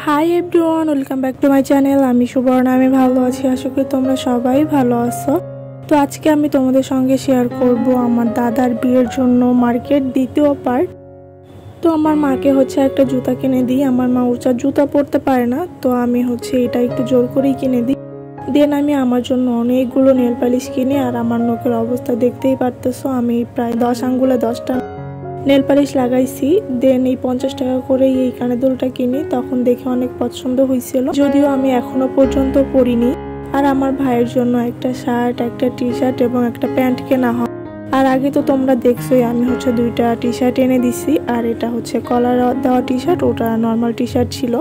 Hi everyone, welcome back to my channel. আমি সুবর্ণা, আমি ভালো আছি। আশা করি তোমরা সবাই ভালো আছো। তো আজকে আমি তোমাদের সঙ্গে শেয়ার করব আমার দাদার বিয়ের জন্য মার্কেট দ্বিতীয় পার্ট। তো আমার মাকে একটা জুতা কিনে দিই। আমার মা উঁচা জুতা পরতে পারে না, তো আমি এটা একটু জোর করেই কিনে দিই। দেন আমি আমার জন্য অনেকগুলো নেল পালিশ কিনি। আর আমার নখের অবস্থা দেখতেই পারতেছো, আমি প্রায় 10 আঙ্গুলে 10টা নেল পালিশ লাগাইছি। দেন এই 50 টাকা করে এই কানের দুলটা কিনি, তখন দেখে অনেক পছন্দ হয়েছিল, যদিও আমি এখনো পর্যন্ত পরিনি। আর আমার ভাইয়ের জন্য একটা শার্ট, একটা টি শার্ট এবং একটা প্যান্ট কেনা হয়। আর আগে তো তোমরা দেখছোই, আমি দুইটা টি শার্ট এনে দিছি। আর এটা কলার দেওয়া টি শার্ট, ওটা নর্মাল টি শার্ট ছিল।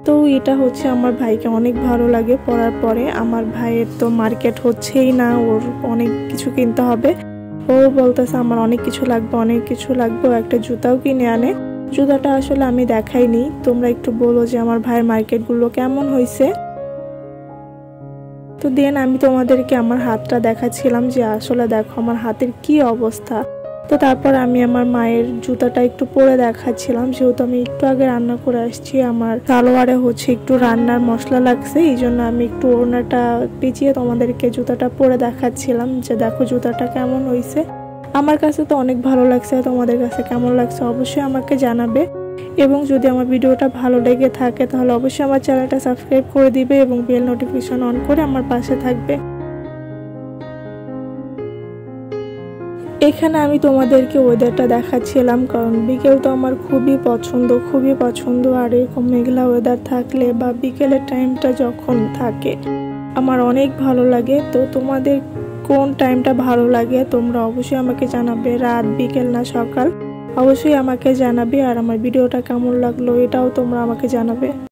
তো এটা আমার ভাইকে অনেক ভালো লাগে পরার পরে। আমার ভাইয়ের তো মার্কেট হচ্ছেই না, ওর অনেক কিছু কিনতে হবে। ও বলতেছে আমার অনেক কিছু লাগবে। ও একটা জুতাও কিনে আনে। জুতাটা আসলে আমি দেখাইনি, তোমরা একটু বলো যে আমার ভাইয়ের মার্কেটগুলো কেমন হয়েছে। তো দেন আমি তোমাদেরকে আমার হাতটা দেখাচ্ছিলাম যে আসলে দেখো আমার হাতের কি অবস্থা। তো তারপর আমি আমার মায়ের জুতাটা একটু পরে দেখাচ্ছিলাম, যেহেতু আমি একটু আগে রান্না করে আসছি। আমার সালোয়ারে একটু রান্নার মশলা লাগছে, এই জন্য আমি একটু ওড়নাটা পেঁচিয়ে তোমাদেরকে জুতাটা পরে দেখাচ্ছিলাম যে দেখো জুতাটা কেমন হয়েছে। আমার কাছে তো অনেক ভালো লাগছে, তোমাদের কাছে কেমন লাগছে অবশ্যই আমাকে জানাবে। এবং যদি আমার ভিডিওটা ভালো লেগে থাকে তাহলে অবশ্যই আমার চ্যানেলটা সাবস্ক্রাইব করে দিবে এবং বেল নোটিফিকেশন অন করে আমার পাশে থাকবে। এখানে আমি তোমাদেরকে ওয়েদারটা দেখাচ্ছিলাম, কারণ বিকেল তো আমার খুবই পছন্দ। আর এরকম মেঘলা ওয়েদার থাকলে বা বিকেলের টাইমটা যখন থাকে আমার অনেক ভালো লাগে। তো তোমাদের কোন টাইমটা ভালো লাগে তোমরা অবশ্যই আমাকে জানাবে, রাত, বিকেল না সকাল, অবশ্যই আমাকে জানাবে। আর আমার ভিডিওটা কেমন লাগলো এটাও তোমরা আমাকে জানাবে।